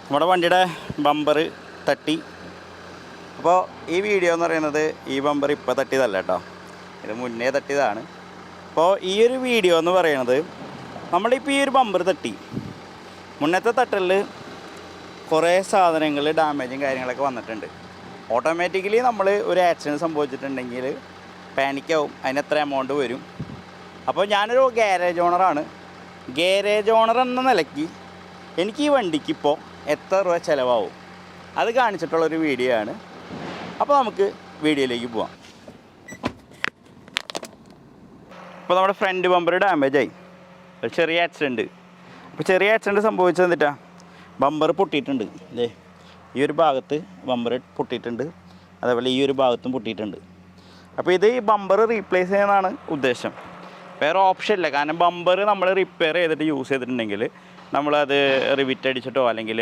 നമ്മുടെ വണ്ടിയുടെ ബമ്പർ തട്ടി. അപ്പോൾ ഈ വീഡിയോ എന്ന് പറയുന്നത് ഈ ബമ്പർ ഇപ്പോൾ തട്ടിയതല്ല കേട്ടോ, ഇത് മുന്നേ തട്ടിയതാണ്. അപ്പോൾ ഈ ഒരു വീഡിയോ എന്ന് പറയുന്നത് നമ്മളിപ്പോൾ ഈ ഒരു ബമ്പർ തട്ടി, മുന്നത്തെ തട്ടലിൽ കുറേ സാധനങ്ങൾ ഡാമേജും കാര്യങ്ങളൊക്കെ വന്നിട്ടുണ്ട്. ഓട്ടോമാറ്റിക്കലി നമ്മൾ ഒരു ആക്സിഡൻറ്റ് സംഭവിച്ചിട്ടുണ്ടെങ്കിൽ പാനിക്കാവും, അതിനെത്ര എമൗണ്ട് വരും. അപ്പോൾ ഞാനൊരു ഗാരേജ് ഓണറാണ്. ഗാരേജ് ഓണർ എന്ന നിലയ്ക്ക് എനിക്ക് ഈ വണ്ടിക്ക് ഇപ്പോൾ എത്ര രൂപ ചിലവാകും അത് കാണിച്ചിട്ടുള്ളൊരു വീഡിയോ ആണ്. അപ്പോൾ നമുക്ക് വീഡിയോയിലേക്ക് പോവാം. ഇപ്പോൾ നമ്മുടെ ഫ്രണ്ട് ബമ്പർ ഡാമേജായി, ഒരു ചെറിയ ആക്സിഡൻറ്റ്. അപ്പോൾ ചെറിയ ആക്സിഡൻറ്റ് സംഭവിച്ചത് എന്നിട്ടാ ബമ്പർ പൊട്ടിയിട്ടുണ്ട്. അല്ലേ, ഈ ഒരു ഭാഗത്ത് ബമ്പർ പൊട്ടിയിട്ടുണ്ട്, അതേപോലെ ഈ ഒരു ഭാഗത്തും പൊട്ടിയിട്ടുണ്ട്. അപ്പോൾ ഇത് ഈ ബമ്പർ റീപ്ലേസ് ചെയ്യാനാണ് ഉദ്ദേശം, വേറെ ഓപ്ഷൻ ഇല്ല. കാരണം ബമ്പർ നമ്മൾ റിപ്പയർ ചെയ്തിട്ട് യൂസ് ചെയ്തിട്ടുണ്ടെങ്കിൽ, നമ്മളത് റിവിറ്റ് അടിച്ചിട്ടോ അല്ലെങ്കിൽ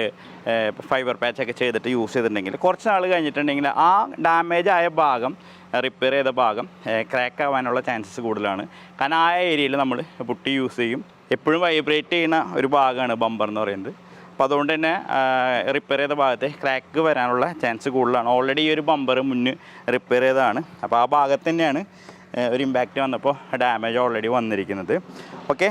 ഫൈബർ പാച്ചൊക്കെ ചെയ്തിട്ട് യൂസ് ചെയ്തിട്ടുണ്ടെങ്കിൽ കുറച്ച് നാൾ കഴിഞ്ഞിട്ടുണ്ടെങ്കിൽ ആ ഡാമേജ് ആയ ഭാഗം, റിപ്പയർ ചെയ്ത ഭാഗം ക്രാക്ക് ആവാനുള്ള ചാൻസസ് കൂടുതലാണ്. കാരണം ആ ഏരിയയിൽ നമ്മൾ പുട്ടി യൂസ് ചെയ്യും. എപ്പോഴും വൈബ്രേറ്റ് ചെയ്യുന്ന ഒരു ഭാഗമാണ് ബമ്പർ എന്ന് പറയുന്നത്. അപ്പോൾ അതുകൊണ്ട് തന്നെ റിപ്പയർ ചെയ്ത ഭാഗത്തെ ക്രാക്ക് വരാനുള്ള ചാൻസ് കൂടുതലാണ്. ഓൾറെഡി ഈ ഒരു ബമ്പർ മുന്നേ റിപ്പയർ ചെയ്തതാണ്. അപ്പോൾ ആ ഭാഗത്ത് തന്നെയാണ് ഒരു ഇമ്പാക്റ്റ് വന്നപ്പോൾ ഡാമേജ് ഓൾറെഡി വന്നിരിക്കുന്നത്. ഓക്കെ,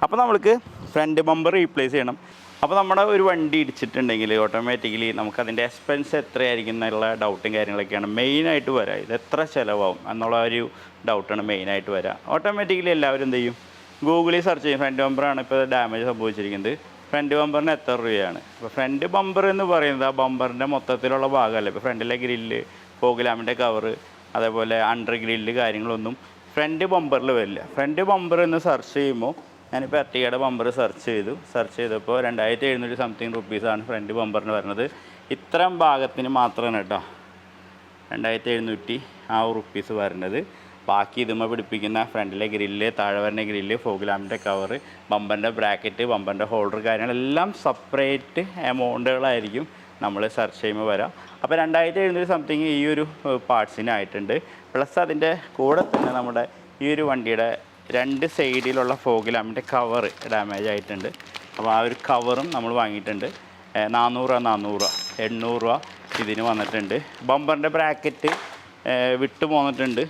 അപ്പോൾ നമ്മൾക്ക് ഫ്രണ്ട് ബമ്പർ റീപ്ലേസ് ചെയ്യണം. അപ്പോൾ നമ്മുടെ ഒരു വണ്ടി ഇടിച്ചിട്ടുണ്ടെങ്കിൽ ഓട്ടോമാറ്റിക്കലി നമുക്കതിൻ്റെ എക്സ്പെൻസ് എത്രയായിരിക്കും എന്നുള്ള ഡൗട്ടും കാര്യങ്ങളൊക്കെയാണ് മെയിനായിട്ട് വരിക. ഇത് എത്ര ചിലവാകും എന്നുള്ള ഒരു ഡൗട്ടാണ് മെയിനായിട്ട് വരിക. ഓട്ടോമാറ്റിക്കലി എല്ലാവരും എന്ത് ചെയ്യും, ഗൂഗിളിൽ സെർച്ച് ചെയ്യും. ഫ്രണ്ട് ബമ്പറാണ് ഇപ്പോൾ ഡാമേജ് സംഭവിച്ചിരിക്കുന്നത്, ഫ്രണ്ട് ബമ്പറിന് എത്ര രൂപയാണ്. അപ്പോൾ ഫ്രണ്ട് ബമ്പർ എന്ന് പറയുന്നത് ആ ബമ്പറിൻ്റെ മൊത്തത്തിലുള്ള ഭാഗമല്ല. ഇപ്പോൾ ഫ്രണ്ടിലെ ഗ്രില്ല്, ഫോഗ് ലാമ്പിൻ്റെ കവറ്, അതേപോലെ അണ്ടർ ഗ്രില്ല് കാര്യങ്ങളൊന്നും ഫ്രണ്ട് ബമ്പറിൽ വരില്ല. ഫ്രണ്ട് ബമ്പർ എന്ന് സെർച്ച് ചെയ്യുമ്പോൾ, ഞാനിപ്പോൾ എർട്ടിഗയുടെ ബമ്പർ സെർച്ച് ചെയ്തപ്പോൾ 2700 സംതിങ് റുപ്പീസാണ് ഫ്രണ്ട് ബമ്പറിന് വരുന്നത്. ഇത്തരം ഭാഗത്തിന് മാത്രമാണ് കേട്ടോ 2700 ആ റുപ്പീസ് വരുന്നത്. ബാക്കി ഇതുമ്മ പിടിപ്പിക്കുന്ന ഫ്രണ്ടിലെ ഗ്രില്ല്, താഴെ വരുന്ന ഗ്രില്ല്, ഫോഗ് ലാമ്പിൻ്റെ കവറ്, ബമ്പറിൻ്റെ ബ്രാക്കറ്റ്, ബമ്പറിൻ്റെ ഹോൾഡർ കാര്യങ്ങളെല്ലാം സെപ്പറേറ്റ് എമൗണ്ടുകളായിരിക്കും നമ്മൾ സെർച്ച് ചെയ്യുമ്പോൾ വരാം. അപ്പോൾ 2700 സംതിങ് ഈ ഒരു പാർട്സിനായിട്ടുണ്ട്. പ്ലസ് അതിൻ്റെ കൂടെ തന്നെ നമ്മുടെ ഈ ഒരു വണ്ടിയുടെ 2 സൈഡിലുള്ള ഫോഗ് ലാമ്പിൻ്റെ കവറ് ഡാമേജ് ആയിട്ടുണ്ട്. അപ്പോൾ ആ ഒരു കവറും നമ്മൾ വാങ്ങിയിട്ടുണ്ട്. 400 രൂപ 800 രൂപ ഇതിന് വന്നിട്ടുണ്ട്. ബമ്പറിൻ്റെ ബ്രാക്കറ്റ് വിട്ടു പോന്നിട്ടുണ്ട്.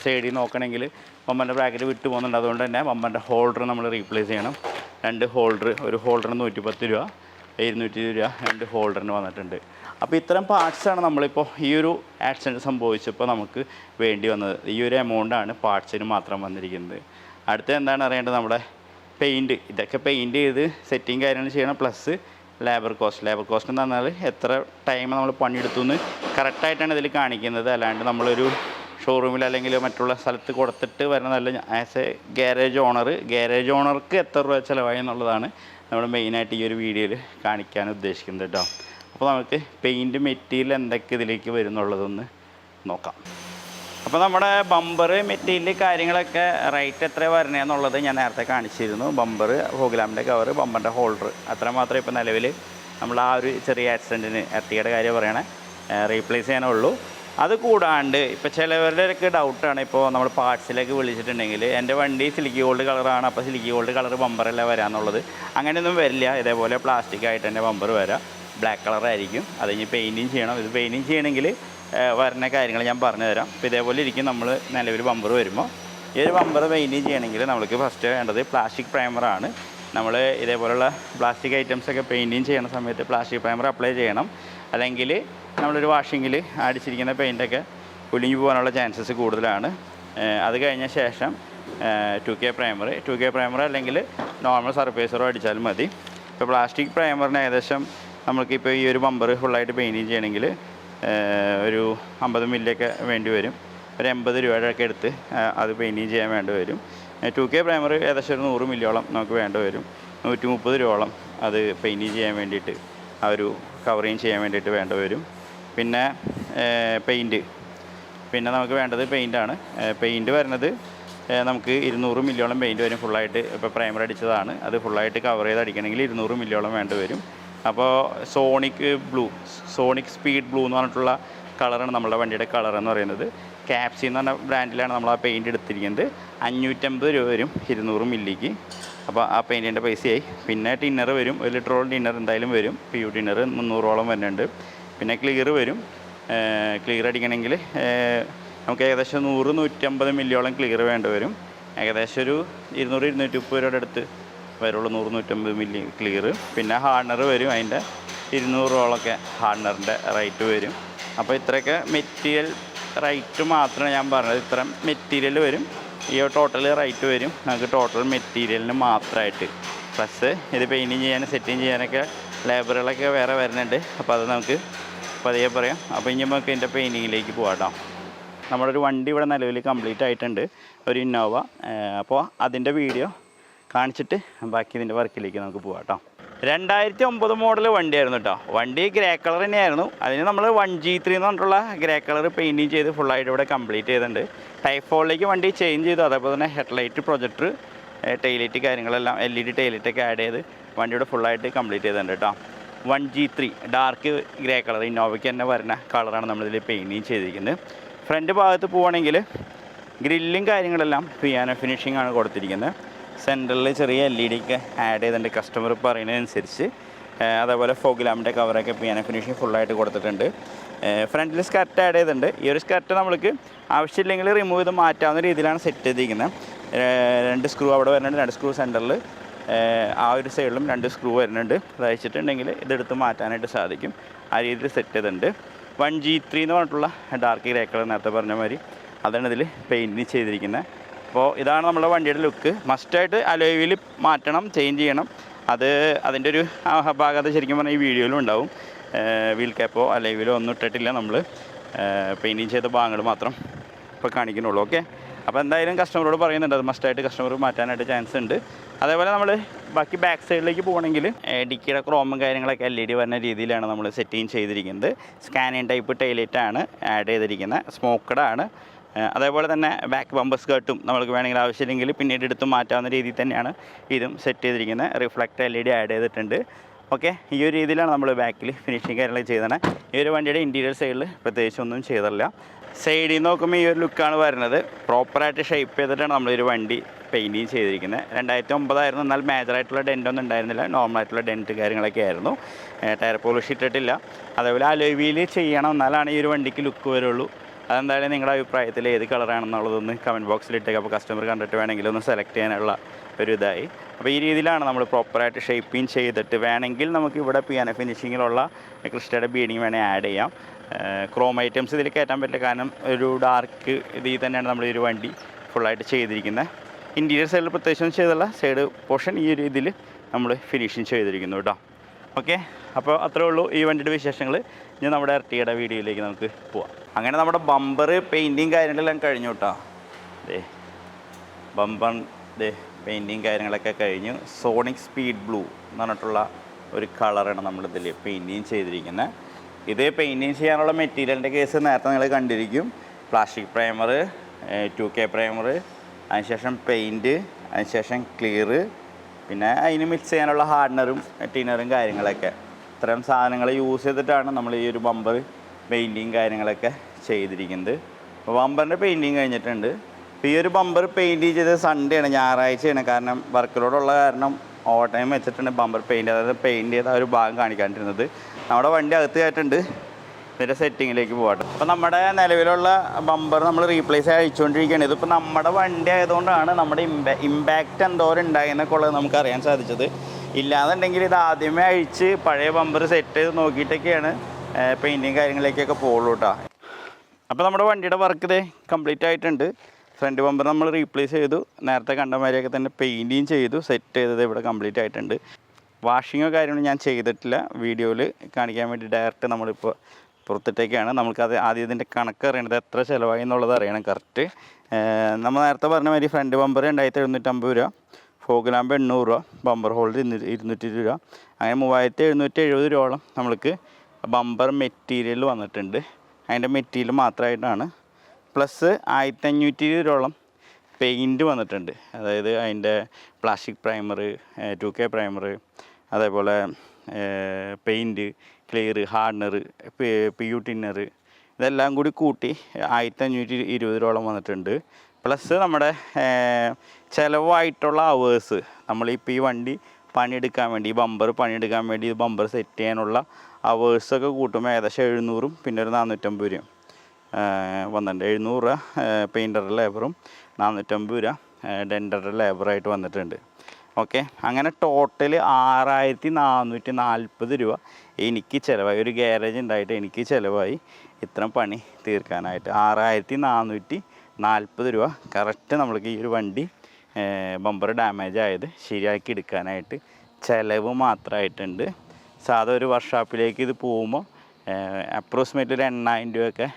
സൈഡിൽ നോക്കണമെങ്കിൽ ബമ്പറിൻ്റെ ബ്രാക്കറ്റ് വിട്ടു പോകുന്നുണ്ട്. അതുകൊണ്ട് തന്നെ ബമ്പറിൻ്റെ ഹോൾഡർ നമ്മൾ റീപ്ലേസ് ചെയ്യണം. 2 ഹോൾഡർ, ഒരു ഹോൾഡറിന് 110 രൂപ, 220 രൂപ 2 ഹോൾഡറിന് വന്നിട്ടുണ്ട്. അപ്പോൾ ഇത്തരം പാർട്സാണ് നമ്മളിപ്പോൾ ഈ ഒരു ആക്സിഡൻറ്റ് സംഭവിച്ചപ്പോൾ നമുക്ക് വേണ്ടി വന്നത്. ഈ ഒരു എമൗണ്ടാണ് പാർട്സിന് മാത്രം വന്നിരിക്കുന്നത്. അടുത്ത എന്താണ് അറിയേണ്ടത്, നമ്മുടെ പെയിൻറ്റ്. ഇതൊക്കെ പെയിൻറ്റ് ചെയ്ത് സെറ്റിങ് കാര്യങ്ങൾ ചെയ്യണം. പ്ലസ് ലേബർ കോസ്റ്റ് എന്ന് പറഞ്ഞാൽ എത്ര ടൈം നമ്മൾ പണിയെടുത്തു എന്ന് കറക്റ്റായിട്ടാണ് ഇതിൽ കാണിക്കുന്നത്. അല്ലാണ്ട് നമ്മളൊരു ഷോറൂമിൽ അല്ലെങ്കിൽ മറ്റുള്ള സ്ഥലത്ത് കൊടുത്തിട്ട് വരുന്നതല്ല. ആസ് എ ഗാരേജ് ഓണർക്ക് എത്ര രൂപ ചിലവായി എന്നുള്ളതാണ് നമ്മൾ മെയിനായിട്ട് ഈ ഒരു വീഡിയോയിൽ കാണിക്കാൻ ഉദ്ദേശിക്കുന്നത് കേട്ടോ. അപ്പോൾ നമുക്ക് പെയിൻറ്റ് മെറ്റീരിയൽ എന്തൊക്കെ ഇതിലേക്ക് വരുന്നുള്ളതൊന്ന് നോക്കാം. അപ്പോൾ നമ്മുടെ ബമ്പർ മെറ്റീരിയൽ കാര്യങ്ങളൊക്കെ റേറ്റ് എത്ര വരണേന്നുള്ളത് ഞാൻ നേരത്തെ കാണിച്ചിരുന്നു. ബമ്പർ, ഫോഗ് ലാമ്പിൻ്റെ കവർ, ബമ്പറിൻ്റെ ഹോൾഡർ, അത്ര മാത്രമേ ഇപ്പോൾ നിലവിൽ നമ്മൾ ആ ഒരു ചെറിയ ആക്സിഡൻറ്റിന് എർട്ടിഗയുടെ കാര്യം പറയണേ റീപ്ലേസ് ചെയ്യാനുള്ളൂ. അത് കൂടാണ്ട് ഇപ്പോൾ ചിലവരുടെയൊക്കെ ഡൗട്ടാണ്, ഇപ്പോൾ നമ്മൾ പാർട്സിലേക്ക് വിളിച്ചിട്ടുണ്ടെങ്കിൽ എൻ്റെ വണ്ടി സിലിക്കി ഗോൾഡ് കളറാണ്, അപ്പോൾ സിലിക്കി ഗോൾഡ് കളർ ബമ്പറല്ല വരാമെന്നുള്ളത്. അങ്ങനെയൊന്നും വരില്ല. ഇതേപോലെ പ്ലാസ്റ്റിക് ആയിട്ട് തന്നെ ബമ്പർ വരാം, ബ്ലാക്ക് കളറായിരിക്കും. അത് ഇനി പെയിൻറ്റിങ് ചെയ്യണം. ഇത് പെയിൻറ്റിങ് ചെയ്യണമെങ്കിൽ വരുന്ന കാര്യങ്ങൾ ഞാൻ പറഞ്ഞു തരാം. ഇപ്പോൾ ഇതേപോലെ ഇരിക്കും നമ്മൾ നിലവിൽ ബമ്പർ വരുമ്പോൾ. ഈ ഒരു ബമ്പർ പെയിൻറ്റിങ് ചെയ്യണമെങ്കിൽ നമ്മൾക്ക് ഫസ്റ്റ് വേണ്ടത് പ്ലാസ്റ്റിക് പ്രൈമറാണ്. നമ്മൾ ഇതേപോലുള്ള പ്ലാസ്റ്റിക് ഐറ്റംസൊക്കെ പെയിൻറ്റിങ് ചെയ്യുന്ന സമയത്ത് പ്ലാസ്റ്റിക് പ്രൈമർ അപ്ലൈ ചെയ്യണം. അല്ലെങ്കിൽ നമ്മളൊരു വാഷിങ്ങിൽ അടിച്ചിരിക്കുന്ന പെയിൻറ്റൊക്കെ കുലുങ്ങി പോകാനുള്ള ചാൻസസ് കൂടുതലാണ്. അത് കഴിഞ്ഞ ശേഷം 2K പ്രൈമർ അല്ലെങ്കിൽ നോർമൽ സർഫേസറോ അടിച്ചാലും മതി. ഇപ്പോൾ പ്ലാസ്റ്റിക് പ്രൈമറിന് ഏകദേശം നമുക്കിപ്പോൾ ഈ ഒരു ബമ്പർ ഫുള്ളായിട്ട് പെയിൻറ്റിങ് ചെയ്യണമെങ്കിൽ ഒരു 50 മില്ലിയൊക്കെ വേണ്ടി വരും. ഒരു 80 രൂപയുടെയൊക്കെ എടുത്ത് അത് പെയിൻറ്റിങ് ചെയ്യാൻ വേണ്ടി വരും. 2K പ്രൈമർ ഏകദേശം ഒരു 100 മില്ലിയോളം നമുക്ക് വേണ്ടി വരും. 130 രൂപയോളം അത് പെയിൻറ്റിങ് ചെയ്യാൻ വേണ്ടിയിട്ട്, ആ ഒരു കവറിങ് ചെയ്യാൻ വേണ്ടിയിട്ട് വേണ്ടി വരും. പിന്നെ പിന്നെ നമുക്ക് വേണ്ടത് പെയിൻറ്റാണ്. പെയിൻറ്റ് വരുന്നത് നമുക്ക് 200 മില്ലിയോളം പെയിൻറ്റ് വരും ഫുള്ളായിട്ട്. ഇപ്പോൾ പ്രൈമർ അടിച്ചതാണ്, അത് ഫുള്ളായിട്ട് കവർ ചെയ്ത് അടിക്കണമെങ്കിൽ 200 മില്ലിയോളം വേണ്ടി വരും. അപ്പോൾ സോണിക് സ്പീഡ് ബ്ലൂ എന്ന് പറഞ്ഞിട്ടുള്ള കളറാണ് നമ്മുടെ വണ്ടിയുടെ കളർ എന്ന് പറയുന്നത്. ക്യാപ്സി എന്ന് പറഞ്ഞ ബ്രാൻഡിലാണ് നമ്മൾ ആ പെയിൻറ്റ് എടുത്തിരിക്കുന്നത്. 550 രൂപ വരും 200 മില്ലിക്ക്. അപ്പോൾ ആ പെയിൻറ്റിൻ്റെ പൈസയായി. പിന്നെ ടിന്നർ വരും, 1 ലിറ്ററോളം ടിന്നർ എന്തായാലും വരും. PU ടിന്നർ 300ഓളം വരുന്നുണ്ട്. പിന്നെ ക്ലിയർ വരും. ക്ലിയർ അടിക്കണമെങ്കിൽ നമുക്ക് ഏകദേശം 100-150 മില്ലിയോളം ക്ലിയർ വേണ്ടി വരും. ഏകദേശം ഒരു 200-230 രൂപയുടെ അടുത്ത് വരുള്ളൂ, 100-150 മില്ലി ക്ലിയർ. പിന്നെ ഹാർഡനർ വരും, അതിൻ്റെ 200ഓളമൊക്കെ ഹാർഡനറിൻ്റെ റേറ്റ് വരും. അപ്പോൾ ഇത്രയൊക്കെ മെറ്റീരിയൽ റേറ്റ് മാത്രമാണ് ഞാൻ പറഞ്ഞത്. ഇത്ര മെറ്റീരിയൽ വരും, ഈ ടോട്ടൽ റേറ്റ് വരും നമുക്ക് ടോട്ടൽ മെറ്റീരിയലിന് മാത്രമായിട്ട്. പ്ലസ് ഇത് പെയിൻറ്റിങ് ചെയ്യാനും സെറ്റിങ് ചെയ്യാനൊക്കെ ലേബറുകളൊക്കെ വേറെ വരുന്നുണ്ട്. അപ്പോൾ അത് നമുക്ക് പതിയെ പറയാം. അപ്പോൾ ഇനി നമുക്ക് ഇതിൻ്റെ പെയിൻറ്റിങ്ങിലേക്ക് പോകാം കേട്ടോ. നമ്മുടെ ഒരു വണ്ടി ഇവിടെ നിലവിൽ കംപ്ലീറ്റ് ആയിട്ടുണ്ട്, ഒരു ഇന്നോവ. അപ്പോൾ അതിൻ്റെ വീഡിയോ കാണിച്ചിട്ട് ബാക്കി ഇതിൻ്റെ വർക്കിലേക്ക് നമുക്ക് പോകാം കേട്ടോ. 2009 മോഡൽ വണ്ടിയായിരുന്നു കേട്ടോ. വണ്ടി ഗ്രേ കളർ തന്നെയായിരുന്നു. അതിന് നമ്മൾ 1G3 എന്ന് പറഞ്ഞിട്ടുള്ള ഗ്രേ കളർ പെയിൻറ്റിങ് ചെയ്ത് ഫുള്ളായിട്ട് ഇവിടെ കംപ്ലീറ്റ് ചെയ്തിട്ടുണ്ട്. ടൈപ്പ് 4ലേക്ക് വണ്ടി ചേഞ്ച് ചെയ്തു. അതേപോലെ തന്നെ ഹെഡ്ലൈറ്റ്, പ്രൊജക്ടർ, ടൈലൈറ്റ് കാര്യങ്ങളെല്ലാം LED ടൈലൈറ്റൊക്കെ ആഡ് ചെയ്ത് വണ്ടിയുടെ ഫുള്ളായിട്ട് കംപ്ലീറ്റ് ചെയ്തിട്ടുണ്ട് കേട്ടോ. 1G3 ഡാർക്ക് ഗ്രേ കളർ ഇന്നോവയ്ക്ക് തന്നെ വരുന്ന കളറാണ് നമ്മളിതിൽ പെയിൻറ്റിങ് ചെയ്തിരിക്കുന്നത്. ഫ്രണ്ട് ഭാഗത്ത് പോവുകയാണെങ്കിൽ ഗ്രില്ലും കാര്യങ്ങളെല്ലാം പിയാനോ ഫിനിഷിംഗ് ആണ് കൊടുത്തിരിക്കുന്നത്. സെൻറ്ററിൽ ചെറിയ LED ഒക്കെ ആഡ് ചെയ്തിട്ടുണ്ട് കസ്റ്റമർ പറയുന്നതനുസരിച്ച്. അതേപോലെ ഫോഗ് ലാമ്പിൻ്റെ കവറൊക്കെ പിയാനോ ഫിനിഷിംഗ് ഫുള്ളായിട്ട് കൊടുത്തിട്ടുണ്ട്. ഫ്രണ്ടിൽ സ്കർട്ട് ആഡ് ചെയ്തിട്ടുണ്ട്. ഈ ഒരു സ്കർട്ട് നമ്മൾക്ക് ആവശ്യമില്ലെങ്കിൽ റിമൂവ് ചെയ്ത് മാറ്റാവുന്ന രീതിയിലാണ് സെറ്റ് ചെയ്തിരിക്കുന്നത്. 2 സ്ക്രൂ അവിടെ വരുന്നുണ്ട്, 2 സ്ക്രൂ സെൻറ്ററിൽ, ആ ഒരു സൈഡിലും 2 സ്ക്രൂ വരുന്നുണ്ട്. അത് അയച്ചിട്ടുണ്ടെങ്കിൽ ഇതെടുത്ത് മാറ്റാനായിട്ട് സാധിക്കും. ആ രീതിയിൽ സെറ്റ് ചെയ്തിട്ടുണ്ട്. 1G3 എന്ന് പറഞ്ഞിട്ടുള്ള ഡാർക്ക് ഗ്രേ കളർ നേരത്തെ പറഞ്ഞ മാതിരി അതാണ് ഇതിൽ പെയിൻറ്റിങ് ചെയ്തിരിക്കുന്നത്. അപ്പോൾ ഇതാണ് നമ്മുടെ വണ്ടിയുടെ ലുക്ക്. മസ്റ്റായിട്ട് അലോയ് വീൽ മാറ്റണം, ചേഞ്ച് ചെയ്യണം. അതിൻ്റെ ഒരു ഭാഗത്ത് ശരിക്കും പറഞ്ഞാൽ ഈ വീഡിയോയിലും ഉണ്ടാവും. വീൽ ക്യാപ്പോ അലോയ് വീലോ ഒന്നും ഇട്ടിട്ടില്ല, നമ്മൾ പെയിൻറ്റിങ് ചെയ്ത ഭാഗങ്ങൾ മാത്രം ഇപ്പോൾ കാണിക്കുന്നുള്ളൂ. ഓക്കെ, അപ്പോൾ എന്തായാലും കസ്റ്റമറോട് പറയുന്നുണ്ട് അത് മസ്റ്റായിട്ട് കസ്റ്റമർ മാറ്റാനായിട്ട് ചാൻസ് ഉണ്ട്. അതേപോലെ നമ്മൾ ബാക്കി ബാക്ക് സൈഡിലേക്ക് പോകണമെങ്കിൽ ഡിക്കിയുടെ ക്രോമും കാര്യങ്ങളൊക്കെ LED വരുന്ന രീതിയിലാണ് നമ്മൾ സെറ്റിങ് ചെയ്തിരിക്കുന്നത്. സ്കാനിങ് ടൈപ്പ് ടൈലൈറ്റാണ് ആഡ് ചെയ്തിരിക്കുന്നത്, സ്മോക്കഡാണ്. അതേപോലെ തന്നെ ബാക്ക് ബമ്പർ സ്കേർട്ടും നമ്മൾക്ക് വേണമെങ്കിൽ ആവശ്യമില്ലെങ്കിൽ പിന്നീട് എടുത്ത് മാറ്റാവുന്ന രീതിയിൽ തന്നെയാണ് ഇതും സെറ്റ് ചെയ്തിരിക്കുന്നത്. റിഫ്ലക്റ്റ് LED ആഡ് ചെയ്തിട്ടുണ്ട്. ഓക്കെ, ഈ ഒരു രീതിയിലാണ് നമ്മൾ ബാക്കിൽ ഫിനിഷിങ് കാര്യങ്ങളൊക്കെ ചെയ്തത്. ഈ ഒരു വണ്ടിയുടെ ഇൻറ്റീരിയർ സൈഡിൽ പ്രത്യേകിച്ച് ഒന്നും ചെയ്തില്ല. സൈഡിൽ നിന്ന് നോക്കുമ്പോൾ ഈ ഒരു ലുക്കാണ് വരുന്നത്. പ്രോപ്പറായിട്ട് ഷേപ്പ് ചെയ്തിട്ടാണ് നമ്മളൊരു വണ്ടി പെയിൻറ്റിങ് ചെയ്തിരിക്കുന്നത്. 2009 ആയിരുന്നു, എന്നാൽ മേജറായിട്ടുള്ള ഡെൻറ്റൊന്നും ഉണ്ടായിരുന്നില്ല, നോർമലായിട്ടുള്ള ഡെൻറ്റ് കാര്യങ്ങളൊക്കെ ആയിരുന്നു. ടയർ പോളിഷ് ഇട്ടിട്ടില്ല. അതേപോലെ അലോയ് വീൽ ചെയ്യണം, എന്നാലാണ് ഈ ഒരു വണ്ടിക്ക് ലുക്ക് വരുള്ളൂ. അതെന്തായാലും നിങ്ങളുടെ അഭിപ്രായത്തിൽ ഏത് കളറാണെന്നുള്ളതൊന്ന് കമൻറ്റ് ബോക്സിൽ ഇട്ടേക്കാം. അപ്പോൾ കസ്റ്റമർ കണ്ടിട്ട് വേണമെങ്കിൽ ഒന്ന് സെലക്ട് ചെയ്യാനുള്ള ഒരു ഇതായി. അപ്പോൾ ഈ രീതിയിലാണ് നമ്മൾ പ്രോപ്പറായിട്ട് ഷേപ്പിങ് ചെയ്തിട്ട് വേണമെങ്കിൽ നമുക്ക് ഇവിടെ പിയാനോ ഫിനിഷിങ്ങിലുള്ള ക്രിസ്റ്റയുടെ ബീഡിങ് വേണമെങ്കിൽ ആഡ് ചെയ്യാം. ക്രോം ഐറ്റംസ് ഇതിൽ കയറ്റാൻ പറ്റില്ല, കാരണം ഒരു ഡാർക്ക് ഇതിൽ തന്നെയാണ് നമ്മൾ ഈ ഒരു വണ്ടി ഫുള്ളായിട്ട് ചെയ്തിരിക്കുന്നത്. ഇൻറ്റീരിയർ സൈഡിൽ പ്രത്യേകിച്ചൊന്നും ചെയ്തുള്ള സൈഡ് പോർഷൻ ഈ ഒരു ഇതിൽ നമ്മൾ ഫിനിഷിങ് ചെയ്തിരിക്കുന്നു കേട്ടോ. ഓക്കെ, അപ്പോൾ അത്രേ ഉള്ളൂ ഈ വണ്ടിയുടെ വിശേഷങ്ങൾ. ഇനി നമ്മുടെ എർട്ടിയുടെ വീഡിയോയിലേക്ക് നമുക്ക് പോവാം. അങ്ങനെ നമ്മുടെ ബമ്പർ പെയിൻറ്റിങ് കാര്യങ്ങളെല്ലാം കഴിഞ്ഞു കേട്ടോ. ബമ്പർ പെയിൻറ്റിങ് കാര്യങ്ങളൊക്കെ കഴിഞ്ഞു. സോണിക് സ്പീഡ് ബ്ലൂ എന്ന് പറഞ്ഞിട്ടുള്ള ഒരു കളറാണ് നമ്മളിതിൽ പെയിൻറ്റിങ് ചെയ്തിരിക്കുന്നത്. ഇത് പെയിൻറ്റിങ് ചെയ്യാനുള്ള മെറ്റീരിയലിൻ്റെ കേസ് നേരത്തെ നിങ്ങൾ കണ്ടിരിക്കും. പ്ലാസ്റ്റിക് പ്രൈമർ, 2K പ്രൈമർ, അതിനുശേഷം പെയിൻറ്റ്, അതിനുശേഷം ക്ലിയർ, പിന്നെ അതിന് മിക്സ് ചെയ്യാനുള്ള ഹാർഡനറും ടിന്നറും കാര്യങ്ങളൊക്കെ. ഇത്തരം സാധനങ്ങൾ യൂസ് ചെയ്തിട്ടാണ് നമ്മൾ ഈ ഒരു ബമ്പർ പെയിൻറ്റിങ് കാര്യങ്ങളൊക്കെ ചെയ്തിരിക്കുന്നത്. അപ്പോൾ ബമ്പറിൻ്റെ പെയിൻറ്റിങ് കഴിഞ്ഞിട്ടുണ്ട്. ഇപ്പോൾ ഈ ഒരു ബമ്പർ പെയിൻറ്റ് ചെയ്തത് സൺഡേ ആണ്, ഞായറാഴ്ചയാണ്. കാരണം വർക്ക് ലോഡുള്ള കാരണം ഓവർ ടൈം വെച്ചിട്ടുണ്ട് ബമ്പർ പെയിൻറ്റ്, അതായത് പെയിൻറ്റ് ചെയ്ത ഒരു ഭാഗം കാണിക്കാണ്ടിരുന്നത്. നമ്മുടെ വണ്ടി അകത്ത് കയറ്റുണ്ട്. ഇതിൻ്റെ സെറ്റിങ്ങിലേക്ക് പോകട്ടെ. അപ്പോൾ നമ്മുടെ നിലവിലുള്ള ബമ്പർ നമ്മൾ റീപ്ലേസ് അഴിച്ചുകൊണ്ടിരിക്കുകയാണ്. ഇതിപ്പോൾ നമ്മുടെ വണ്ടി ആയതുകൊണ്ടാണ് നമ്മുടെ ഇമ്പാക്റ്റ് എന്തോരം ഉണ്ടായെന്നൊക്കെ ഉള്ളത് നമുക്ക് അറിയാൻ സാധിച്ചത്. ഇല്ലാന്നുണ്ടെങ്കിൽ ഇത് ആദ്യമേ അഴിച്ച് പഴയ ബമ്പർ സെറ്റ് ചെയ്ത് നോക്കിയിട്ടൊക്കെയാണ് പെയിൻറ്റിങ് കാര്യങ്ങളിലേക്കൊക്കെ പോകുള്ളൂ കേട്ടോ. അപ്പോൾ നമ്മുടെ വണ്ടിയുടെ വർക്ക് ഇതേ കംപ്ലീറ്റ് ആയിട്ടുണ്ട്. ഫ്രണ്ട് ബമ്പർ നമ്മൾ റീപ്ലേസ് ചെയ്തു, നേരത്തെ കണ്ടമാരെയൊക്കെ തന്നെ പെയിൻറ്റിങ് ചെയ്തു, സെറ്റ് ചെയ്തത് ഇവിടെ കംപ്ലീറ്റ് ആയിട്ടുണ്ട്. വാഷിങ്ങോ കാര്യങ്ങളോ ഞാൻ ചെയ്തിട്ടില്ല, വീഡിയോയിൽ കാണിക്കാൻ വേണ്ടി ഡയറക്റ്റ് നമ്മളിപ്പോൾ പുറത്തിട്ടേക്കാണ്. നമുക്കത് ആദ്യം ഇതിൻ്റെ കണക്ക് അറിയണത് എത്ര ചിലവായി എന്നുള്ളത് അറിയണം കറക്റ്റ്. നമ്മൾ നേരത്തെ പറഞ്ഞ മാതിരി ഫ്രണ്ട് ബമ്പർ 2750 രൂപ, ഫോഗ് ലാമ്പ് 800 രൂപ, ബമ്പർ ഹോൾഡ് 220 രൂപ, അങ്ങനെ 3770 രൂപയോളം നമ്മൾക്ക് ബമ്പർ മെറ്റീരിയൽ വന്നിട്ടുണ്ട്. അതിൻ്റെ മെറ്റീരിയൽ മാത്രമായിട്ടാണ്. പ്ലസ് 1520 രൂപയോളം പെയിൻറ്റ് വന്നിട്ടുണ്ട്. അതായത് അതിൻ്റെ പ്ലാസ്റ്റിക് പ്രൈമർ, 2K പ്രൈമർ, അതേപോലെ paint, clear, hardener, PU thinner, ഇതെല്ലാം കൂടി കൂട്ടി 1520 വന്നിട്ടുണ്ട്. പ്ലസ് നമ്മുടെ ചിലവായിട്ടുള്ള അവേഴ്സ്, നമ്മളിപ്പോൾ ഈ വണ്ടി പണിയെടുക്കാൻ വേണ്ടി, ഈ ബമ്പർ പണിയെടുക്കാൻ വേണ്ടി ഈ ബമ്പർ സെറ്റ് ചെയ്യാനുള്ള അവേഴ്സൊക്കെ കൂട്ടുമ്പോൾ ഏകദേശം 700 പിന്നെ ഒരു 450 രൂപ വന്നിട്ടുണ്ട്. 700 രൂപ പെയിൻറ്ററുടെ ലേബറും 450 രൂപ ഡെൻഡറുടെ ലേബറായിട്ട് വന്നിട്ടുണ്ട്. ഓക്കെ, അങ്ങനെ ടോട്ടൽ 6440 രൂപ എനിക്ക് ചിലവായി. ഒരു ഗ്യാരേജ് ഉണ്ടായിട്ട് എനിക്ക് ചിലവായി ഇത്രയും പണി തീർക്കാനായിട്ട്. 6440 രൂപ കറക്റ്റ് നമ്മൾക്ക് ഈ ഒരു വണ്ടി ബമ്പർ ഡാമേജ് ആയത് ശരിയാക്കി എടുക്കാനായിട്ട് ചിലവ് മാത്രമായിട്ടുണ്ട്. സാധാ ഒരു വർക്ക്ഷോപ്പിലേക്ക് ഇത് പോകുമ്പോൾ അപ്രോക്സിമേറ്റ്ലി ഒരു 8000 രൂപയൊക്കെ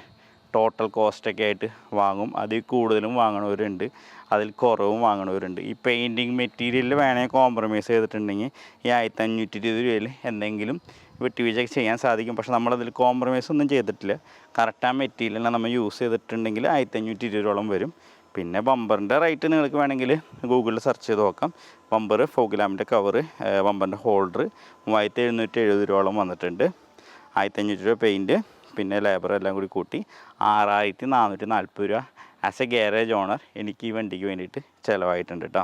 ടോട്ടൽ കോസ്റ്റൊക്കെ ആയിട്ട് വാങ്ങും. അതിൽ കൂടുതലും വാങ്ങണവരുണ്ട്, അതിൽ കുറവും വാങ്ങണവരുണ്ട്. ഈ പെയിൻറ്റിങ് മെറ്റീരിയലിൽ വേണമെങ്കിൽ കോംപ്രമൈസ് ചെയ്തിട്ടുണ്ടെങ്കിൽ ഈ 1520 രൂപയിൽ എന്തെങ്കിലും വിട്ടുവീഴ്ച ചെയ്യാൻ സാധിക്കും. പക്ഷെ നമ്മളതിൽ കോംപ്രമൈസ് ഒന്നും ചെയ്തിട്ടില്ല. കറക്റ്റ് ആ മെറ്റീരിയലിനെ നമ്മൾ യൂസ് ചെയ്തിട്ടുണ്ടെങ്കിൽ 1520 രൂപയോളം വരും. പിന്നെ ബമ്പറിൻ്റെ റേറ്റ് നിങ്ങൾക്ക് വേണമെങ്കിൽ ഗൂഗിളിൽ സെർച്ച് ചെയ്ത് നോക്കാം. ബമ്പർ, ഫോഗ് ലാമ്പിൻ്റെ കവറ്, ബമ്പറിൻ്റെ ഹോൾഡർ 3770 രൂപയോളം വന്നിട്ടുണ്ട്. 1500 രൂപ പെയിൻറ്റ്, പിന്നെ ലേബർ എല്ലാം കൂടി കൂട്ടി 6440 രൂപ ആസ് എ ഗ്യാരേജ് ഓണർ എനിക്ക് ഈ വണ്ടിക്ക് വേണ്ടിയിട്ട് ചിലവായിട്ടുണ്ട് കേട്ടോ.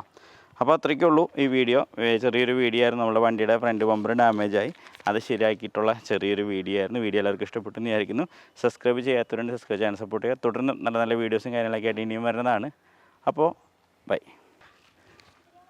അപ്പോൾ അത്രയ്ക്കേ ഉള്ളൂ ഈ വീഡിയോ. ചെറിയൊരു വീഡിയോ ആയിരുന്നു. നമ്മുടെ വണ്ടിയുടെ ഫ്രണ്ട് ബമ്പർ ഡാമേജായി, അത് ശരിയാക്കിയിട്ടുള്ള ചെറിയൊരു വീഡിയോ ആയിരുന്നു. വീഡിയോ എല്ലാവർക്കും ഇഷ്ടപ്പെട്ടെന്ന് വിചാരിക്കുന്നു. സബ്സ്ക്രൈബ് ചെയ്യാത്തവരുണ്ട് സബ്സ്ക്രൈബ് ചെയ്യാൻ സപ്പോർട്ട് ചെയ്യുക. തുടർന്ന് നല്ല നല്ല വീഡിയോസും കാര്യങ്ങളൊക്കെ ആയിട്ട് ഇനിയും വരുന്നതാണ്. അപ്പോൾ ബൈ.